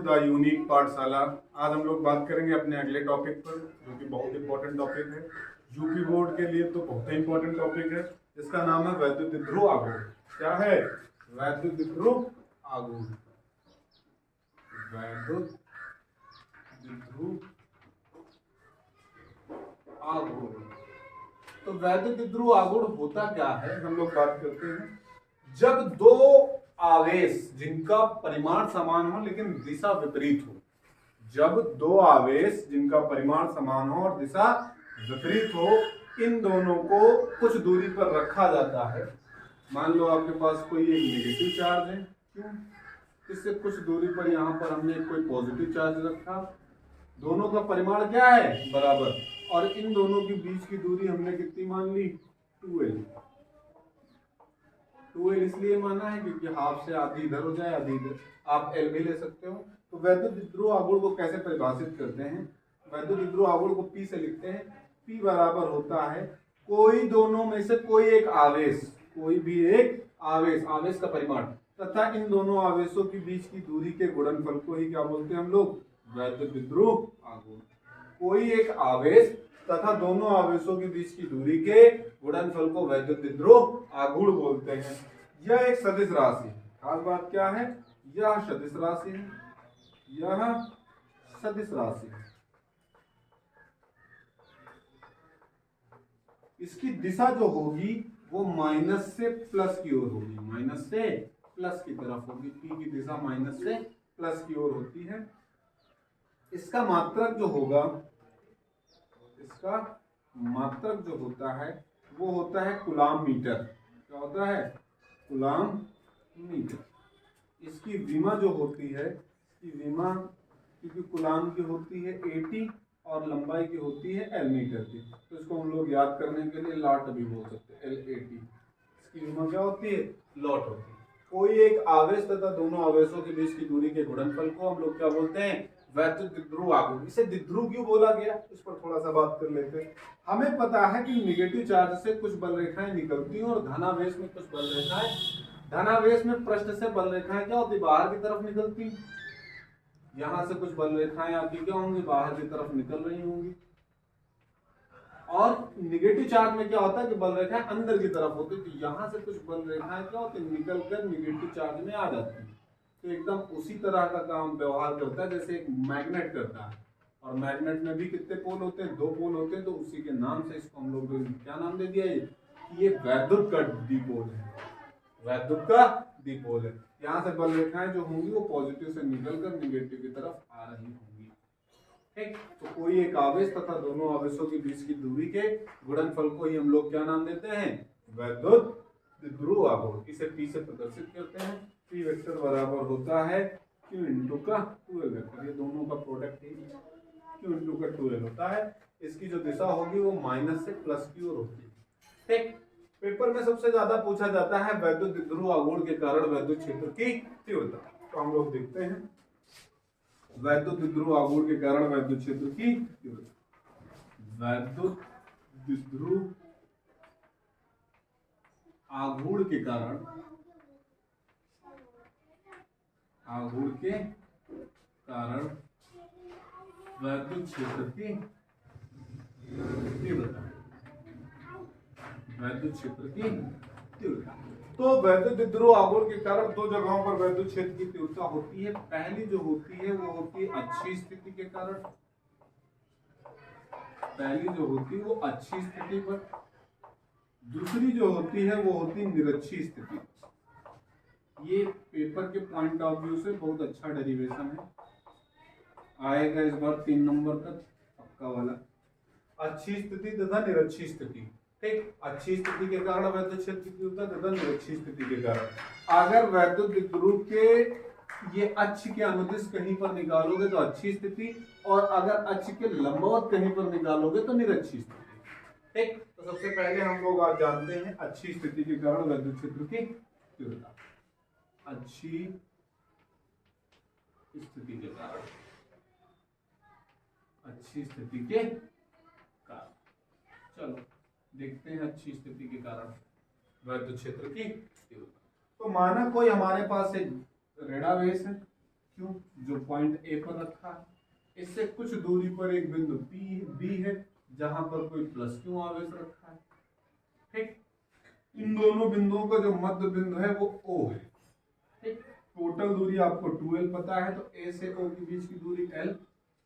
The unique पाठशाला। आज हम लोग बात करेंगे अपने अगले टॉपिक पर, जो कि बहुत इंपॉर्टेंट टॉपिक है यूपी बोर्ड के लिए, तो बहुत ही इंपॉर्टेंट टॉपिक है। इसका नाम है वैद्युत ध्रुव आघूर्ण। क्या है? वैद्युत ध्रुव आघूर्ण। वैद्युत ध्रुव आघूर्ण। तो वैद्युत ध्रुव आघूर्ण होता क्या है, हम लोग बात करते हैं। जब दो आवेश जिनका परिमाण समान हो लेकिन दिशा विपरीत हो, जब दो आवेश जिनका परिमाण समान हो और दिशा विपरीत हो, इन दोनों को कुछ दूरी पर रखा जाता है। मान लो आपके पास कोई एक नेगेटिव चार्ज है, क्यों? इससे कुछ दूरी पर यहाँ पर हमने कोई पॉजिटिव चार्ज रखा। दोनों का परिमाण क्या है? बराबर। और इन दोनों के बीच की दूरी हमने कितनी मान ली? 2l। 2l इसलिए माना है क्योंकि हाफ से आधी इधर हो जाए, आधी इधर। आप l भी ले सकते हो। तो वैद्युत ध्रुव आघूर्ण को कैसे परिभाषित करते हैं? वैद्युत ध्रुव आघूर्ण को P से लिखते हैं। P बराबर होता है कोई दोनों में से कोई एक आवेश, कोई भी एक आवेश, आवेश का परिमाण तथा इन दोनों आवेशों के बीच की दूरी के गुणनफल को ही क्या बोलते हैं हम लोग? वैद्युत ध्रुव आघूर्ण। कोई एक आवेश तथा दोनों आवेशों के बीच की दूरी के गुणनफल को वैद्युत ध्रुव आघूर्ण बोलते हैं। यह एक सदिश राशि है। खास बात क्या है? यह सदिश राशि है। यह सदिश राशि है। इसकी दिशा जो होगी वो माइनस से प्लस की ओर होगी, माइनस से प्लस की तरफ होगी। P की दिशा माइनस से प्लस की ओर होती है। इसका मात्रक जो होगा, इसका मात्रक जो होता है वो होता है कूलाम मीटर। क्या होता है? Coulomb metre. इसकी विमा जो होती है, इसकी विमा क्योंकि कूलाम की होती है 80 और लंबाई की होती है L मीटर की, तो इसको हम लोग याद करने के लिए लॉट भी बोल सकते हैं, L80। इसकी विमा क्या होती है? लॉट होती है। कोई एक आवेश तथा दोनों आवेशों के बीच की दूरी के गुणनफल को हम लोग क्या बोलते हैं? वैद्युत ध्रुव आघूर्ण। इसे द्विध्रुव क्यों बोला गया, इस पर थोड़ा सा बात कर लेते हैं। हमें पता है कि नेगेटिव चार्ज से कुछ बल रेखाएं निकलती हैं और धनावेश में कुछ बल रेखाएं, धनावेश में पृष्ठ से बल रेखाएं क्या होती? बाहर की तरफ निकलती। यहां से कुछ बल रेखाएं आपकी क्या होंगी? बाहर की तरफ निकल रही होंगी। और निगेटिव चार्ज में क्या होता है कि बल रेखाएं अंदर की तरफ होती है, तो यहां से कुछ बल रेखाएं क्या होती है? निकल कर निगेटिव चार्ज में आ जाती है। तो एकदम उसी तरह का काम व्यवहार करता है जैसे एक मैग्नेट करता है। और मैग्नेट में भी कितने पोल होते हैं? 2 पोल होते हैं। तो उसी के नाम से इसको हम लोग क्या नाम दे दिया? ये वैद्युत का द्विपोल है। वैद्युत का द्विपोल है। यहाँ से बल रेखाएं जो होंगी वो पॉजिटिव से निकलकर निगेटिव की तरफ आ रही होंगी। ठीक, तो कोई एक आवेश तथा दोनों आवेशों के बीच की दूरी के गुणनफल को ही हम लोग क्या नाम देते हैं? वैद्युत ध्रुव आघूर्ण। इसे P से प्रदर्शित करते हैं। P वेक्टर बराबर होता है Q इंटू का 2l वेक्टर। ये दोनों का प्रोडक्ट ही Q इंटू का 2l होता है। इसकी जो दिशा होगी वो माइनस से प्लस की ओर होती है। ठीक, पेपर में सबसे ज्यादा पूछा जाता है वैद्युत ध्रुव आघूर्ण के कारण वैद्युत क्षेत्र की तीव्रता। तो हम लोग देखते हैं वैद्युत ध्रुव आघूर्ण के कारण वैद्युत क्षेत्र की तीव्रता। वैद्युत ध्रुव आघूर्ण के कारण, आघूर्ण के कारण वैद्युत क्षेत्र की तीव्रता, वैद्युत क्षेत्र की तीव्रता। तो वैद्युत ध्रुव आघूर्ण के कारण दो जगहों पर वैद्युत क्षेत्र की तीव्रता होती है। पहली जो होती है वो होती है अच्छी स्थिति के कारण, पहली जो होती है वो अच्छी स्थिति पर। दूसरी जो होती है वो होती है निरक्षी स्थिति। ये पेपर के पॉइंट ऑफ व्यू से बहुत अच्छा डेरिवेशन है, आएगा इस बार 3 नंबर तक पक्का वाला। अच्छी स्थिति तथा निरक्षी स्थिति। ठीक, अच्छी स्थिति के कारण वैद्युत क्षेत्र की तीव्रता तथा निरक्षी स्थिति के कारण। अगर वैद्युत ध्रुव के ये अक्ष के अनुदिश कहीं पर निकालोगे तो अच्छी स्थिति, और अगर अक्ष के लंबवत कहीं पर निकालोगे तो निरक्षी स्थिति। ठीक, तो सबसे पहले हम लोग आज जानते हैं अच्छी स्थिति के कारण वैद्युत क्षेत्र की तीव्रता। अच्छी स्थिति के कारण, अच्छी स्थिति के कारण, चलो देखते हैं अच्छी स्थिति के कारण वैद्युत क्षेत्र की तीव्रता। तो माना कोई हमारे पास एक ऋणावेश है, क्यों, जो पॉइंट ए पर रखा है। इससे कुछ दूरी पर एक बिंदु बी है जहां पर कोई प्लस क्यू आवेश रखा है। ठीक, इन दोनों बिंदुओं का जो मध्य बिंदु है वो ओ है। ठीक, टोटल दूरी आपको 2l पता है, तो ए से ओ के बीच की दूरी l,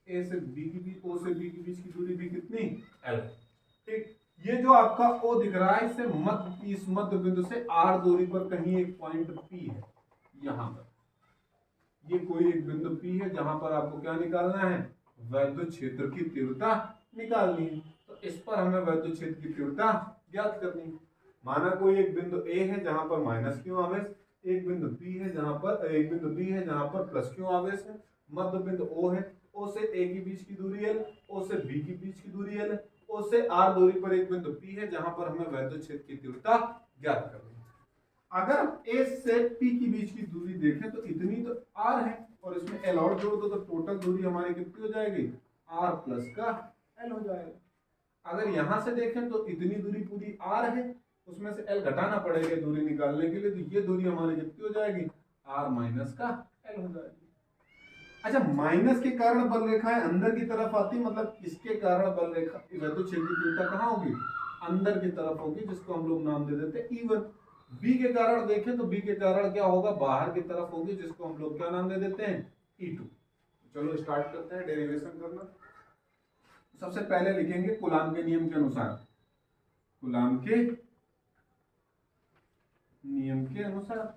ए से बी की बीच, ओ से बी के बीच की दूरी भी कितनी, l। ठीक, ये जो आपका ओ दिख रहा है, इससे मध्य, इस मध्य बिंदु से r दूरी पर कहीं एक पॉइंट p है। यहां पर ये कोई एक बिंदु p है जहां पर आपको क्या निकालना है, वैद्युत क्षेत्र की तीव्रता निकालनी है। तो इस पर हमें वैद्युत क्षेत्र की तीव्रता ज्ञात करनी है। माना कोई एक बिंदु ए है जहां पर माइनस क्यू आवेश, एक बिंदु बी है जहां पर, एक बिंदु बी है जहां पर प्लस क्यू आवेश है, मध्य बिंदु ओ है, ओ से ए की बीच की दूरी l, ओ से बी की बीच की दूरी l, ओ से r दूरी पर एक बिंदु p है जहां पर हमें वैद्युत क्षेत्र की तीव्रता ज्ञात करनी है। अगर a से p की बीच की दूरी देखें तो इतनी तो r है, और इसमें l और जोड़ दो तो टोटल दूरी हमारी कितनी हो जाएगी, r प्लस का l हो जाएगा। अगर यहां से देखें तो इतनी दूरी पूरी r है, उसमें से l घटाना पड़ेगा दूरी निकालने के लिए, तो ये दूरी हमारी कितनी हो जाएगी, r माइनस का l हो जाएगी। अच्छा, माइनस के कारण बल रेखाएं अंदर की तरफ आती, मतलब इसके कारण बल रेखा वैद्युत क्षेत्र की तीव्रता कहाँ होगी, अंदर की तरफ होगी, जिसको हम लोग नाम दे देते हैं E1। बी के कारण देखें तो बी के कारण क्या होगा, बाहर की तरफ होगी, जिसको हम लोग क्या नाम दे देते हैं, E2। चलो स्टार्ट करते हैं डेरिवेशन करना। सबसे पहले लिखेंगे कूलाम के नियम के अनुसार, कूलाम के नियम के अनुसार,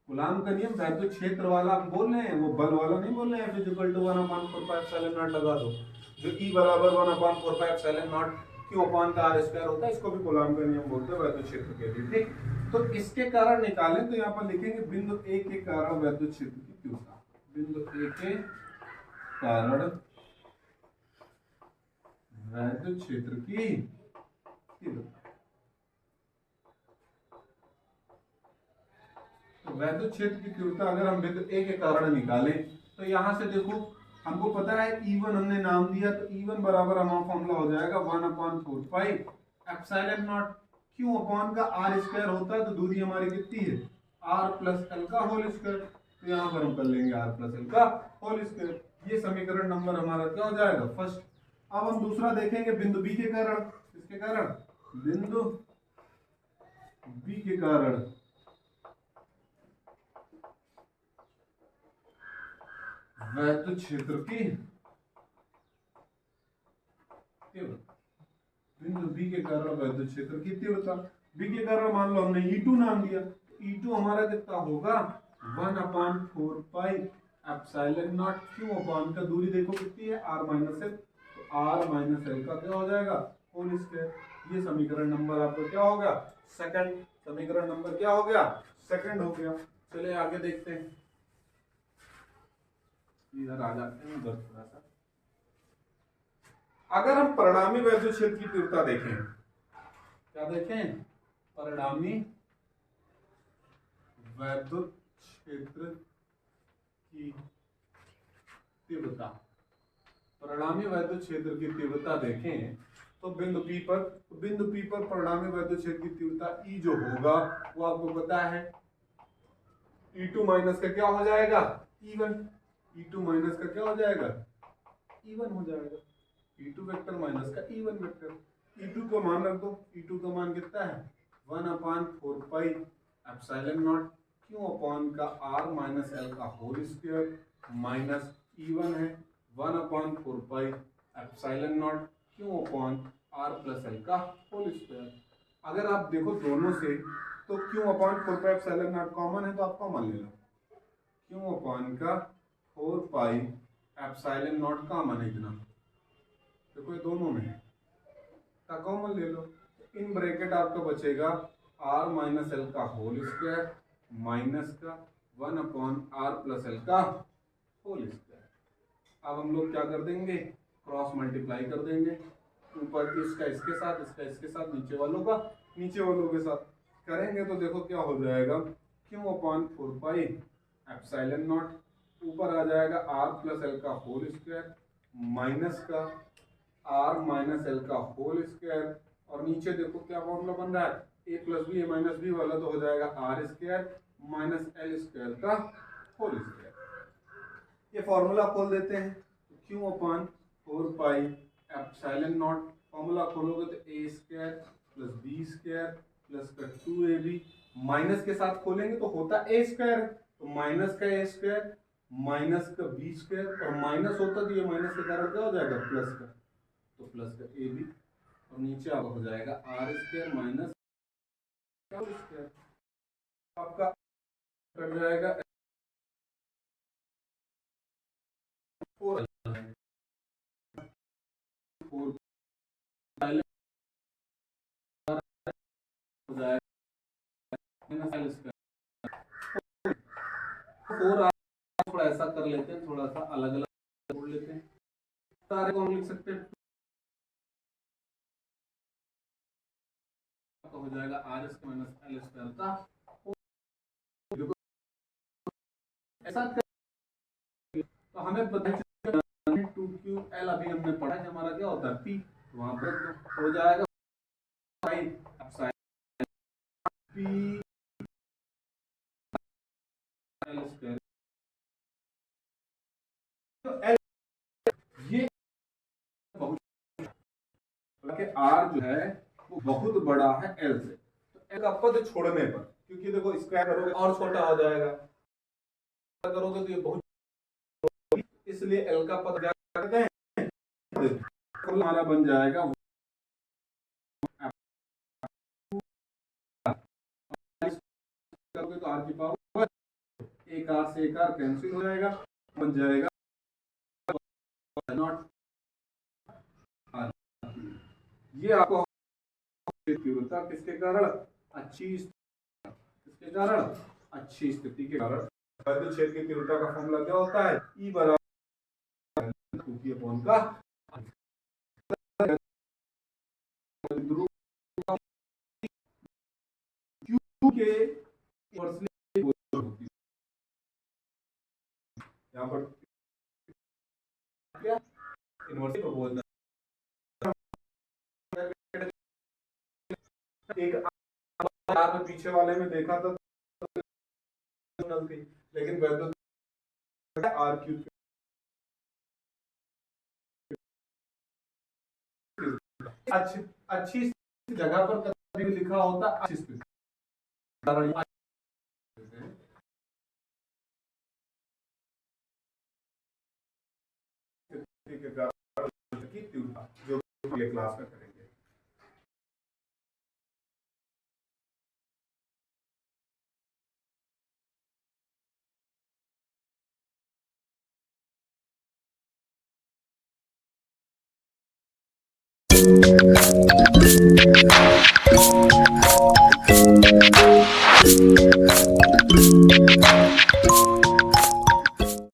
कूलाम का नियम वैद्युत क्षेत्र वाला आप बोल रहे हैं, वो बल वाला नहीं बोल रहे हैं। फिजिकल टू 1/4πε0 लगा दो, जो E बराबर 1/4πε0 क्यू अपॉन का r स्क्वायर होता है, इसको भी कूलाम का नियम बोलते हैं वैद्युत क्षेत्र के लिए। ठीक, तो इसके कारण निकालें तो यहाँ पर लिखेंगे बिंदु ए के कारण वैद्युत क्षेत्र की तीव्रता, बिंदु ए के कारण वैद्युत क्षेत्र की तीव्रता। तो वैद्युत क्षेत्र की तीव्रता अगर हम बिंदु ए के कारण निकालें तो यहां से देखो हमको पता है E1 हमने नाम दिया, तो E1 बराबर हमारा फॉर्मूला हो जाएगा 1/4πε0 क्यू अपॉन का r स्क्वायर होता है, तो दूरी हमारी कितनी है, r प्लस l का होल स्क्वायर। तो यहाँ पर हम कर लेंगे r प्लस l का होल स्क्वायर। ये समीकरण नंबर हमारा क्या हो जाएगा, फर्स्ट। अब हम दूसरा देखेंगे बिंदु बी के कारण, किसके कारण, बिंदु बी के कारण वैद्युत क्षेत्र की तीव्रता, बिंदु बी के कारण वैद्युत क्षेत्र की तीव्रता। बी के कारण मान लो हमने E2 नाम दिया, E2 हमारा कितना होगा, 1/4πε0 क्यू अपॉन का दूरी देखो कितनी है, r माइनस l, तो r माइनस l का क्या हो जाएगा, होल स्क्वायर। ये समीकरण नंबर आपका क्या हो गया, सेकंड। समीकरण नंबर क्या हो गया, सेकंड हो गया। चलिए आगे देखते हैं, इधर आ जाते हैं उधर थोड़ा सा। अगर हम परिणामी वैद्युत क्षेत्र की तीव्रता देखें, क्या देखें, परिणामी वैद्युत क्षेत्र की तीव्रता, परिणामी वैद्युत क्षेत्र की तीव्रता देखें तो बिंदु P पर, तो बिंदु P पर परिणामी वैद्युत क्षेत्र की तीव्रता E जो होगा वो आपको पता है, E2 माइनस का क्या हो जाएगा, E1। E2 माइनस का क्या हो जाएगा, E1 हो जाएगा। E2 वेक्टर माइनस का E1 वेक्टर। E2 का मान रख दो, E2 का मान कितना है, 1/4πε0 क्यू अपॉन का r माइनस l का होल स्क्वायर माइनस E1 है 1/4πε0 Q upon r plus l का होल स्क्वायर। अगर आप देखो दोनों से तो क्यू अपॉन 4πε0 कॉमन है, तो आप कॉमन ले लो, क्यू अपॉन का 4πε0 कॉमन है इतना, देखो ये दोनों में है, कॉमन ले लो। इन ब्रैकेट आपका बचेगा r माइनस l का होल स्क्वायर माइनस का 1/r प्लस l का होल स्क्वायर। अब हम लोग क्या कर देंगे, क्रॉस मल्टीप्लाई कर देंगे, ऊपर इसका इसके साथ, इसका इसके साथ, नीचे वालों का नीचे वालों के साथ करेंगे तो देखो क्या हो जाएगा, q/4πε0 ऊपर आ जाएगा r प्लस l का होल स्क्वायर माइनस का r माइनस l का होल स्क्वायर, और नीचे देखो क्या फॉर्मूला बन रहा है, a plus B, a minus B वाला, तो हो जाएगा r square minus l square का होल स्क्वायर। ये फॉर्मूला खोल देते हैं, तो Q upon 4 pi epsilon naught, formula खोलोगे तो A square plus B square plus का 2ab, माइनस के साथ खोलेंगे तो होता ए स्क्वायर, तो माइनस का ए स्क्वायर माइनस का बी स्क्वायर, और माइनस होता तो ये माइनस के कारण क्या हो जाएगा प्लस का, तो प्लस का ए बी, और नीचे आपका हो जाएगा आर स्क्वायर माइनस स्क्वायर, आपका कट जाएगा 4 4 हो जाएगा माइनस एल स्क्वायर 4। थोड़ा ऐसा कर लेते हैं, थोड़ा सा अलग अलग जोड़ लेते हैं, सारे को हम लिख सकते हैं, तो हो जाएगा R square minus L square का, ऐसा कर, तो हमें पता है 2ql अभी हमने पढ़ा है, हमारा क्या होता है p, वहां पर हो जाएगा p एल स्क्वायर, तो एल ये बहुत आर जो है वो बहुत बड़ा है एल से, तो एल का पद छोड़ने पर, क्योंकि देखो स्क्वायर करोगे और छोटा हो जाएगा, करोगे तो ये बहुत, इसलिए एल का पद क्या करते हैं, हमारा बन जाएगा करोगे तो आर की पावर, एक आर से एक आर कैंसिल हो जाएगा, बन जाएगा नॉट आर। ये आपको तीव्रता किसके कारण, अच्छी किसके कारण, अच्छी स्थिति के कारण, बद्ध छेद की तीव्रता का फॉर्मूला क्या होता है, ई बराबर 2p अपॉन का q के इनवर्सली होती है, यहाँ पर क्या इनवर्सली प्रोपोर्शनल, एक आप पीछे वाले में देखा था थी, लेकिन वैद्युत आर क्यूब अच्छी अच्छी जगह पर कभी लिखा होता अच्छी स्थिति, जो क्लास में करेंगे।